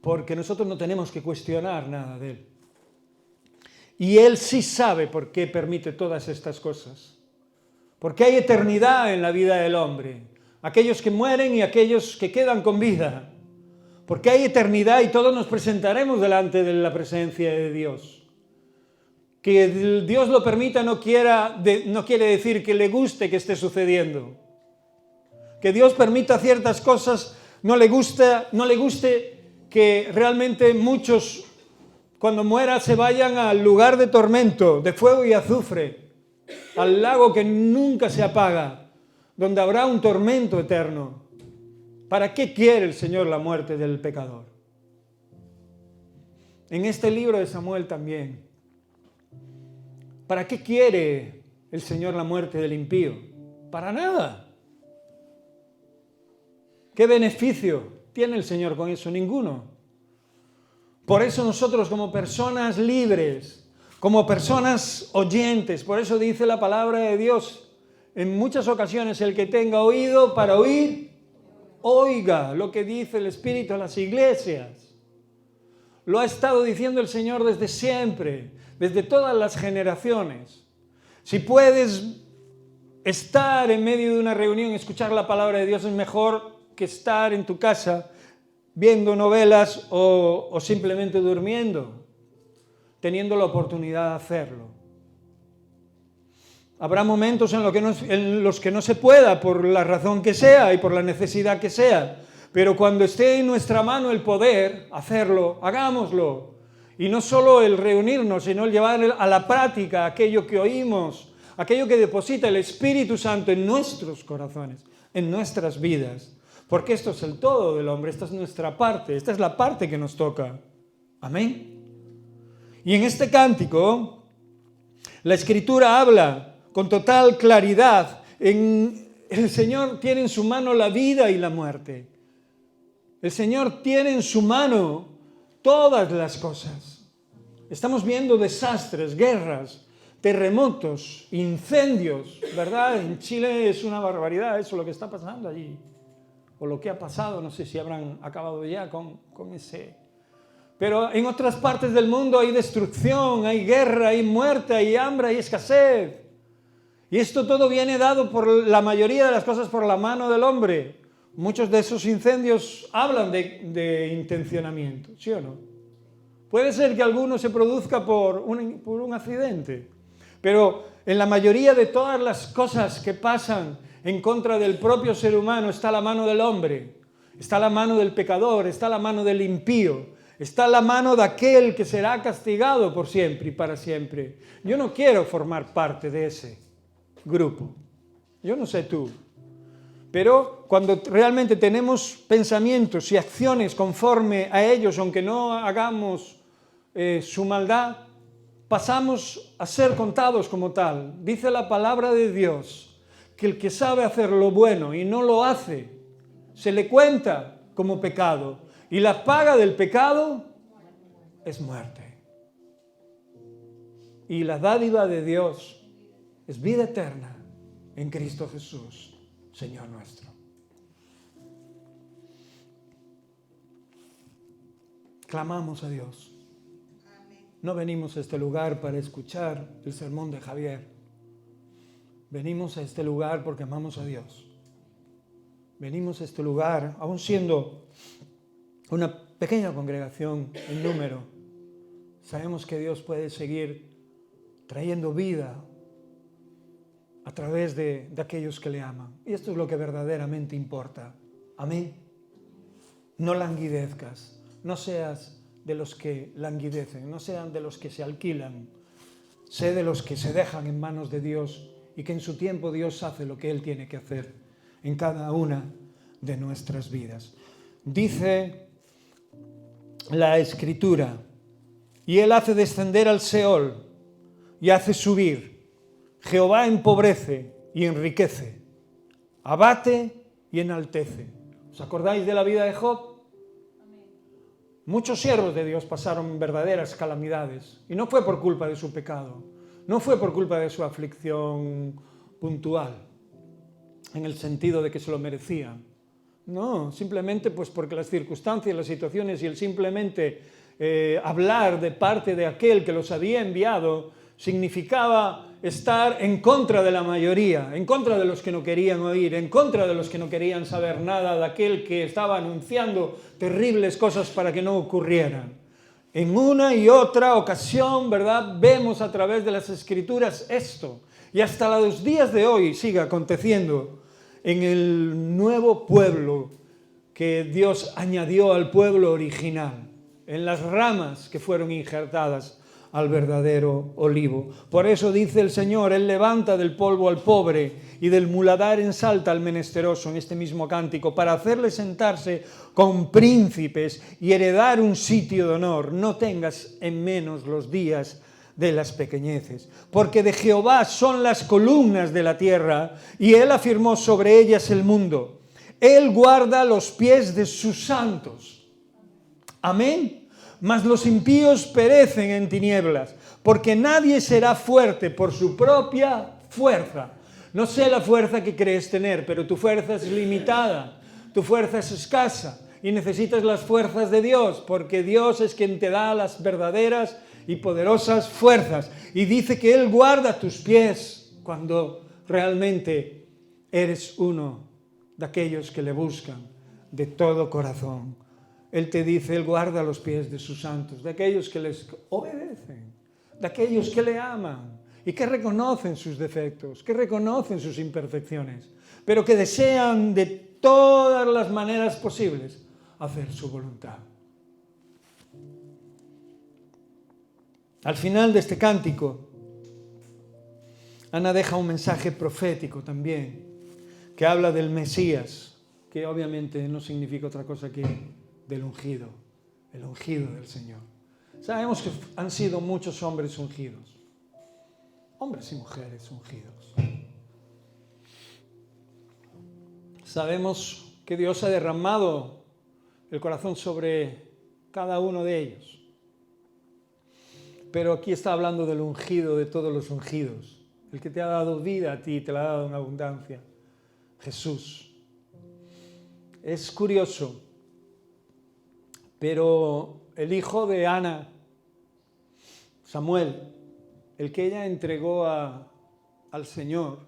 Speaker 1: Porque nosotros no tenemos que cuestionar nada de Él. Y Él sí sabe por qué permite todas estas cosas. Porque hay eternidad en la vida del hombre. Aquellos que mueren y aquellos que quedan con vida. Porque hay eternidad y todos nos presentaremos delante de la presencia de Dios. Que Dios lo permita no quiere decir que le guste que esté sucediendo. Que Dios permita ciertas cosas no le guste que realmente muchos cuando muera se vayan al lugar de tormento, de fuego y azufre, al lago que nunca se apaga, donde habrá un tormento eterno. ¿Para qué quiere el Señor la muerte del pecador? En este libro de Samuel también. ¿Para qué quiere el Señor la muerte del impío? Para nada. ¿Qué beneficio tiene el Señor con eso? Ninguno. Por eso nosotros como personas libres, como personas oyentes, por eso dice la palabra de Dios, en muchas ocasiones el que tenga oído para oír, oiga lo que dice el Espíritu a las iglesias. Lo ha estado diciendo el Señor desde siempre, desde todas las generaciones. Si puedes estar en medio de una reunión y escuchar la palabra de Dios, es mejor que estar en tu casa viendo novelas o simplemente durmiendo, teniendo la oportunidad de hacerlo. Habrá momentos en los que no se pueda, por la razón que sea y por la necesidad que sea, pero cuando esté en nuestra mano el poder hacerlo, hagámoslo. Y no solo el reunirnos, sino el llevar a la práctica aquello que oímos, aquello que deposita el Espíritu Santo en nuestros corazones, en nuestras vidas. Porque esto es el todo del hombre, esta es nuestra parte, esta es la parte que nos toca. Amén. Y en este cántico, la Escritura habla con total claridad. El Señor tiene en su mano la vida y la muerte. El Señor tiene en su mano todas las cosas. Estamos viendo desastres, guerras, terremotos, incendios, ¿verdad? En Chile es una barbaridad eso lo que está pasando allí. O lo que ha pasado, no sé si habrán acabado ya con ese. Pero en otras partes del mundo hay destrucción, hay guerra, hay muerte, hay hambre, hay escasez. Y esto todo viene dado por la mayoría de las cosas por la mano del hombre. Muchos de esos incendios hablan de intencionamiento, ¿sí o no? Puede ser que alguno se produzca por un accidente, pero en la mayoría de todas las cosas que pasan en contra del propio ser humano está la mano del hombre, está la mano del pecador, está la mano del impío, está la mano de aquel que será castigado por siempre y para siempre. Yo no quiero formar parte de ese grupo, yo no sé tú. Pero cuando realmente tenemos pensamientos y acciones conforme a ellos, aunque no hagamos su maldad, pasamos a ser contados como tal. Dice la palabra de Dios que el que sabe hacer lo bueno y no lo hace, se le cuenta como pecado. Y la paga del pecado es muerte. Y la dádiva de Dios es vida eterna en Cristo Jesús, Señor nuestro. Clamamos a Dios. No venimos a este lugar para escuchar el sermón de Javier. Venimos a este lugar porque amamos a Dios. Venimos a este lugar, aun siendo una pequeña congregación en número, sabemos que Dios puede seguir trayendo vida a través de aquellos que le aman. Y esto es lo que verdaderamente importa. Amén. No languidezcas, no seas de los que languidecen, no sean de los que se alquilan, sé de los que se dejan en manos de Dios y que en su tiempo Dios hace lo que Él tiene que hacer en cada una de nuestras vidas. Dice la Escritura, y Él hace descender al Seol y hace subir. Jehová empobrece y enriquece, abate y enaltece. ¿Os acordáis de la vida de Job? Muchos siervos de Dios pasaron verdaderas calamidades y no fue por culpa de su pecado, no fue por culpa de su aflicción puntual, en el sentido de que se lo merecían. No, simplemente pues porque las circunstancias, las situaciones y el simplemente hablar de parte de aquel que los había enviado significaba estar en contra de la mayoría, en contra de los que no querían oír, en contra de los que no querían saber nada de aquel que estaba anunciando terribles cosas para que no ocurrieran. En una y otra ocasión, ¿verdad?, vemos a través de las Escrituras esto, y hasta los días de hoy sigue aconteciendo en el nuevo pueblo que Dios añadió al pueblo original. en las ramas que fueron injertadas al verdadero olivo. Por eso dice el Señor, Él levanta del polvo al pobre y del muladar ensalta al menesteroso en este mismo cántico, para hacerle sentarse con príncipes y heredar un sitio de honor. No tengas en menos los días de las pequeñeces, porque de Jehová son las columnas de la tierra, y Él afirmó sobre ellas el mundo. Él guarda los pies de sus santos. Amén. Mas los impíos perecen en tinieblas, porque nadie será fuerte por su propia fuerza. No sé la fuerza que crees tener, pero tu fuerza es limitada, tu fuerza es escasa, y necesitas las fuerzas de Dios, porque Dios es quien te da las verdaderas y poderosas fuerzas. Y dice que Él guarda tus pies cuando realmente eres uno de aquellos que le buscan de todo corazón. Él te dice, Él guarda los pies de sus santos, de aquellos que les obedecen, de aquellos que le aman y que reconocen sus defectos, que reconocen sus imperfecciones, pero que desean de todas las maneras posibles hacer su voluntad. Al final de este cántico, Ana deja un mensaje profético también, que habla del Mesías, que obviamente no significa otra cosa que del ungido, el ungido del Señor. Sabemos que han sido muchos hombres ungidos, hombres y mujeres ungidos. Sabemos que Dios ha derramado el corazón sobre cada uno de ellos. Pero aquí está hablando del ungido de todos los ungidos, el que te ha dado vida a ti y te la ha dado en abundancia, Jesús. Es curioso, pero el hijo de Ana, Samuel, el que ella entregó al Señor,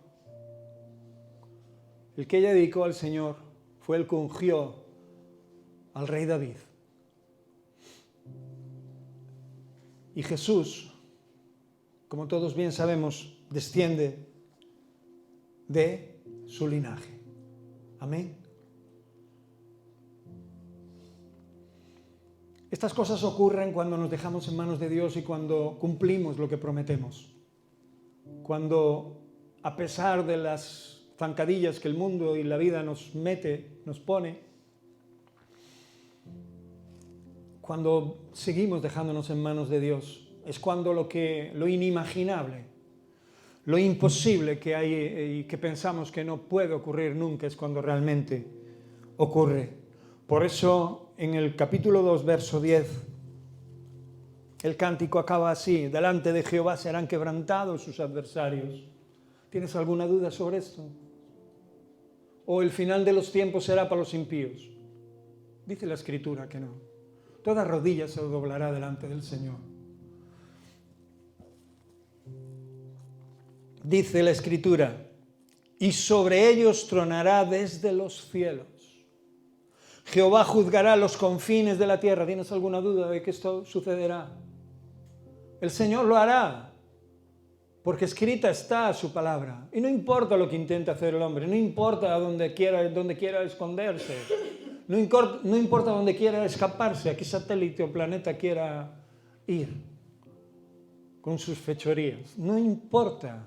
Speaker 1: el que ella dedicó al Señor, fue el que ungió al rey David. Y Jesús, como todos bien sabemos, desciende de su linaje. Amén. Estas cosas ocurren cuando nos dejamos en manos de Dios y cuando cumplimos lo que prometemos. Cuando, a pesar de las zancadillas que el mundo y la vida nos mete, nos pone, cuando seguimos dejándonos en manos de Dios, es cuando lo inimaginable, lo imposible que hay y que pensamos que no puede ocurrir nunca, es cuando realmente ocurre. Por eso, en el capítulo 2, verso 10, el cántico acaba así: delante de Jehová serán quebrantados sus adversarios. ¿Tienes alguna duda sobre esto? ¿O el final de los tiempos será para los impíos? Dice la Escritura que no. Toda rodilla se doblará delante del Señor. Dice la Escritura, y sobre ellos tronará desde los cielos. Jehová juzgará los confines de la tierra. ¿Tienes alguna duda de que esto sucederá? El Señor lo hará, porque escrita está su palabra. Y no importa lo que intente hacer el hombre, no importa dónde quiera esconderse, no importa dónde quiera escaparse, a qué satélite o planeta quiera ir con sus fechorías. No importa.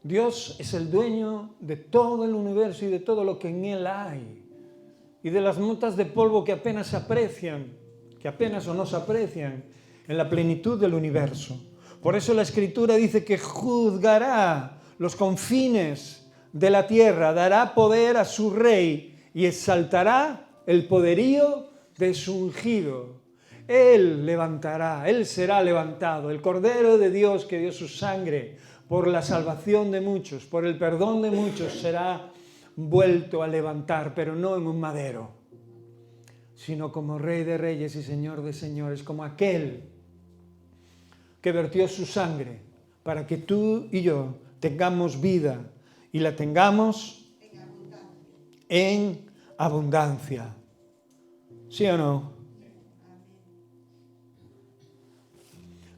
Speaker 1: Dios es el dueño de todo el universo y de todo lo que en él hay. Y de las motas de polvo que apenas se aprecian, que apenas o no se aprecian en la plenitud del universo. Por eso la Escritura dice que juzgará los confines de la tierra, dará poder a su rey y exaltará el poderío de su ungido. Él levantará, Él será levantado, el Cordero de Dios que dio su sangre por la salvación de muchos, por el perdón de muchos, será vuelto a levantar, pero no en un madero, sino como Rey de Reyes y Señor de Señores, como aquel que vertió su sangre para que tú y yo tengamos vida y la tengamos en abundancia. ¿Sí o no?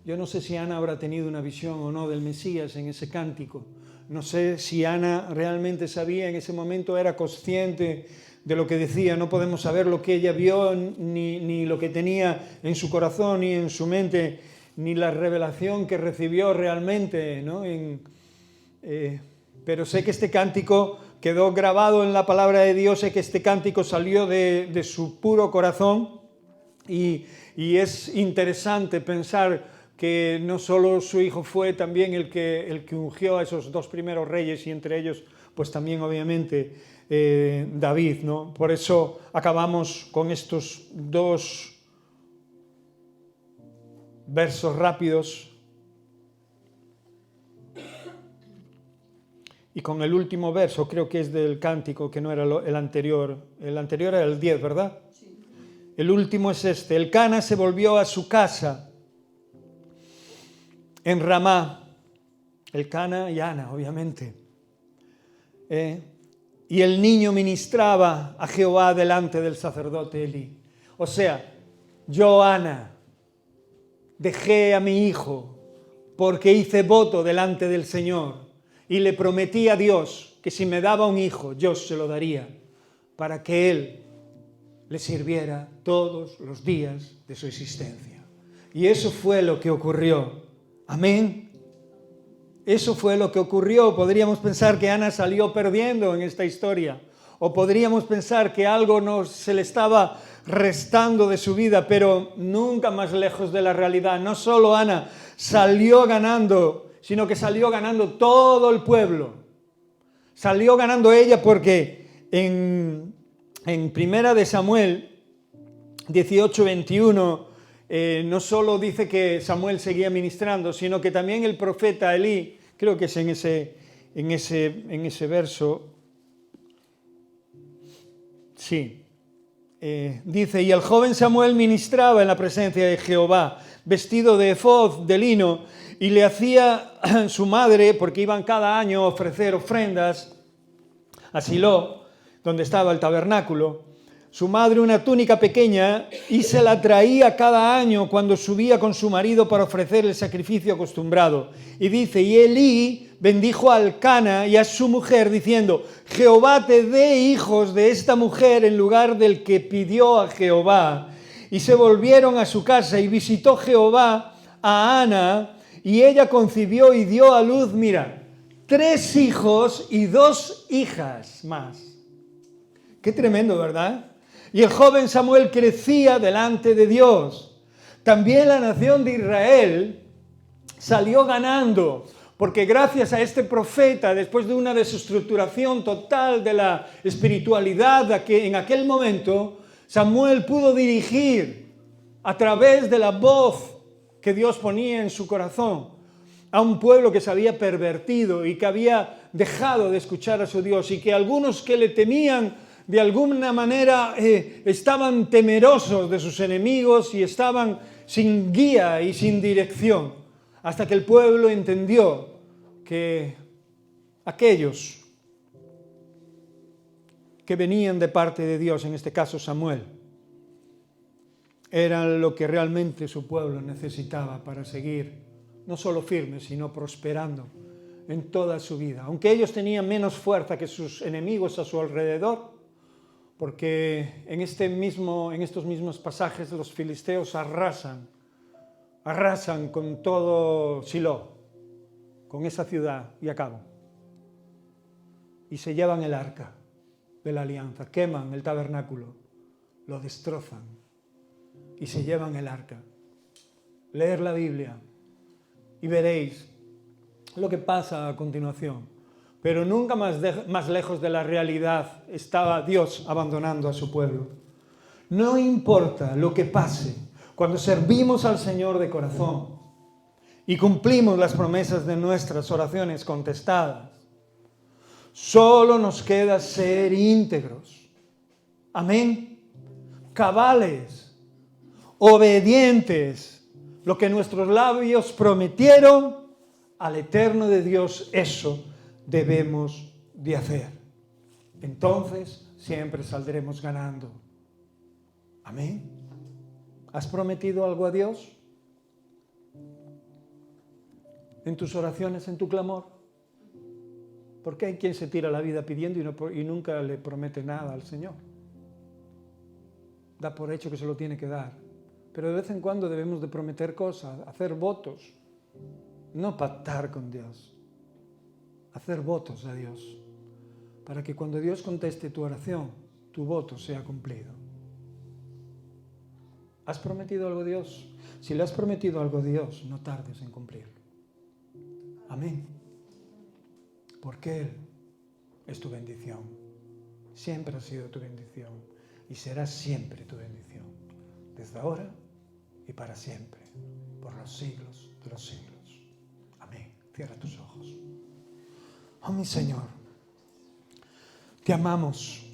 Speaker 1: Yo no sé si Ana habrá tenido una visión o no del Mesías en ese cántico. No sé si Ana realmente sabía en ese momento, era consciente de lo que decía, no podemos saber lo que ella vio, ni lo que tenía en su corazón, ni en su mente, ni la revelación que recibió realmente, ¿no? Pero sé que este cántico quedó grabado en la palabra de Dios, sé que este cántico salió de su puro corazón, y es interesante pensar que no solo su hijo fue también el que ungió a esos dos primeros reyes, y entre ellos pues también obviamente David, ¿no? Por eso acabamos con estos dos versos rápidos y con el último verso, creo que es del cántico, que no era el anterior. El anterior era el 10, ¿verdad? Sí. El último es este. Elcana se volvió a su casa en Ramá. Elcana y Ana, obviamente. Y el niño ministraba a Jehová delante del sacerdote Elí. O sea, yo, Ana, dejé a mi hijo porque hice voto delante del Señor y le prometí a Dios que si me daba un hijo, yo se lo daría para que él le sirviera todos los días de su existencia. Y eso fue lo que ocurrió. Amén. Eso fue lo que ocurrió. Podríamos pensar que Ana salió perdiendo en esta historia, o podríamos pensar que algo se le estaba restando de su vida, pero nunca más lejos de la realidad. No solo Ana salió ganando, sino que salió ganando todo el pueblo. Salió ganando ella porque en Primera de Samuel 18:21 no solo dice que Samuel seguía ministrando, sino que también el profeta Elí, creo que es en ese verso, sí, dice, y el joven Samuel ministraba en la presencia de Jehová, vestido de efod, de lino, y le hacía su madre, porque iban cada año a ofrecer ofrendas a Silo, donde estaba el tabernáculo, su madre una túnica pequeña, y se la traía cada año cuando subía con su marido para ofrecer el sacrificio acostumbrado. Y dice, y Elí bendijo a Elcana y a su mujer, diciendo, Jehová te dé hijos de esta mujer en lugar del que pidió a Jehová. Y se volvieron a su casa, y visitó Jehová a Ana, y ella concibió y dio a luz, mira, 3 hijos y 2 hijas más. Qué tremendo, ¿verdad? Y el joven Samuel crecía delante de Dios. También la nación de Israel salió ganando, porque gracias a este profeta, después de una desestructuración total de la espiritualidad en aquel momento, Samuel pudo dirigir a través de la voz que Dios ponía en su corazón a un pueblo que se había pervertido y que había dejado de escuchar a su Dios, y que algunos que le temían de alguna manera estaban temerosos de sus enemigos y estaban sin guía y sin dirección, hasta que el pueblo entendió que aquellos que venían de parte de Dios, en este caso Samuel, eran lo que realmente su pueblo necesitaba para seguir no solo firme, sino prosperando en toda su vida. Aunque ellos tenían menos fuerza que sus enemigos a su alrededor, porque en estos mismos pasajes los filisteos arrasan con todo Silo, con esa ciudad, y acabo. Y se llevan el arca de la alianza, queman el tabernáculo, lo destrozan y se llevan el arca. Leer la Biblia y veréis lo que pasa a continuación. Pero nunca más lejos de la realidad estaba Dios abandonando a su pueblo. No importa lo que pase, cuando servimos al Señor de corazón y cumplimos las promesas de nuestras oraciones contestadas, solo nos queda ser íntegros. Amén. Cabales, obedientes, lo que nuestros labios prometieron al Eterno de Dios, eso debemos de hacer. Entonces siempre saldremos ganando. Amén. ¿Has prometido algo a Dios? ¿En tus oraciones, en tu clamor? Porque hay quien se tira la vida pidiendo y nunca le promete nada al Señor. da por hecho que se lo tiene que dar. Pero de vez en cuando debemos de prometer cosas, hacer votos, no pactar con Dios, hacer votos a Dios, para que cuando Dios conteste tu oración, tu voto sea cumplido. ¿Has prometido algo a Dios? Si le has prometido algo a Dios, no tardes en cumplirlo. Amén. Porque Él es tu bendición. Siempre ha sido tu bendición y será siempre tu bendición. Desde ahora y para siempre, por los siglos de los siglos. Amén. Cierra tus ojos. Oh, mi Señor, te amamos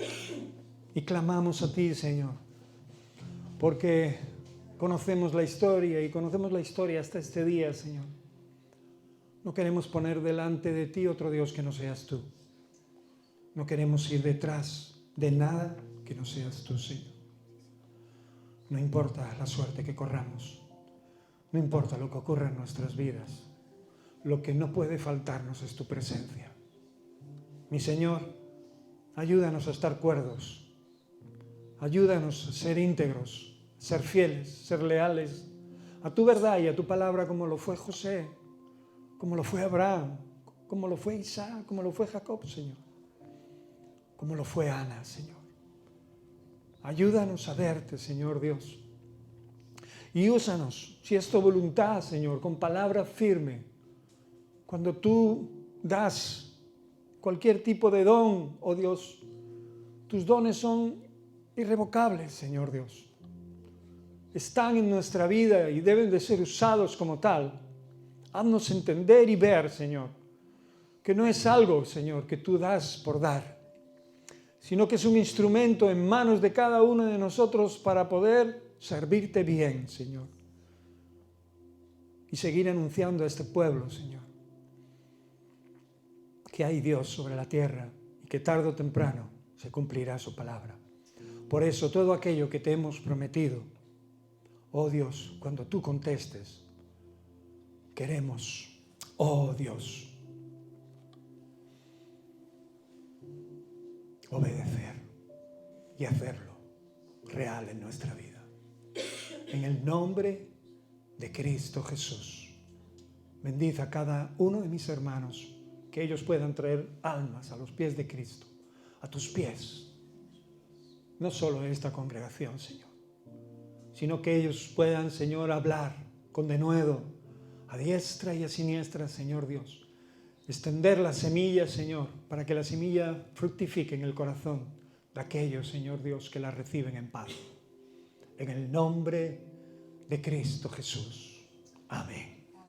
Speaker 1: y clamamos a ti, Señor, porque conocemos la historia y conocemos la historia hasta este día, Señor. No queremos poner delante de ti otro Dios que no seas tú. No queremos ir detrás de nada que no seas tú, Señor. No importa la suerte que corramos, no importa lo que ocurra en nuestras vidas, lo que no puede faltarnos es tu presencia. Mi Señor, ayúdanos a estar cuerdos, ayúdanos a ser íntegros, ser fieles, ser leales a tu verdad y a tu palabra, como lo fue José, como lo fue Abraham, como lo fue Isaac, como lo fue Jacob, Señor, como lo fue Ana, Señor. Ayúdanos a verte, Señor Dios. Y úsanos, si es tu voluntad, Señor, con palabra firme. Cuando tú das cualquier tipo de don, oh Dios, tus dones son irrevocables, Señor Dios. Están en nuestra vida y deben de ser usados como tal. Haznos entender y ver, Señor, que no es algo, Señor, que tú das por dar, sino que es un instrumento en manos de cada uno de nosotros para poder servirte bien, Señor, y seguir anunciando a este pueblo, Señor, que hay Dios sobre la tierra y que tarde o temprano se cumplirá su palabra. Por eso, todo aquello que te hemos prometido, oh Dios, cuando tú contestes, queremos, oh Dios, obedecer y hacerlo real en nuestra vida. En el nombre de Cristo Jesús, bendice a cada uno de mis hermanos, que ellos puedan traer almas a los pies de Cristo, a tus pies, no solo en esta congregación, Señor, sino que ellos puedan, Señor, hablar con denuedo, a diestra y a siniestra, Señor Dios, extender la semilla, Señor, para que la semilla fructifique en el corazón de aquellos, Señor Dios, que la reciben en paz. En el nombre de Cristo Jesús. Amén.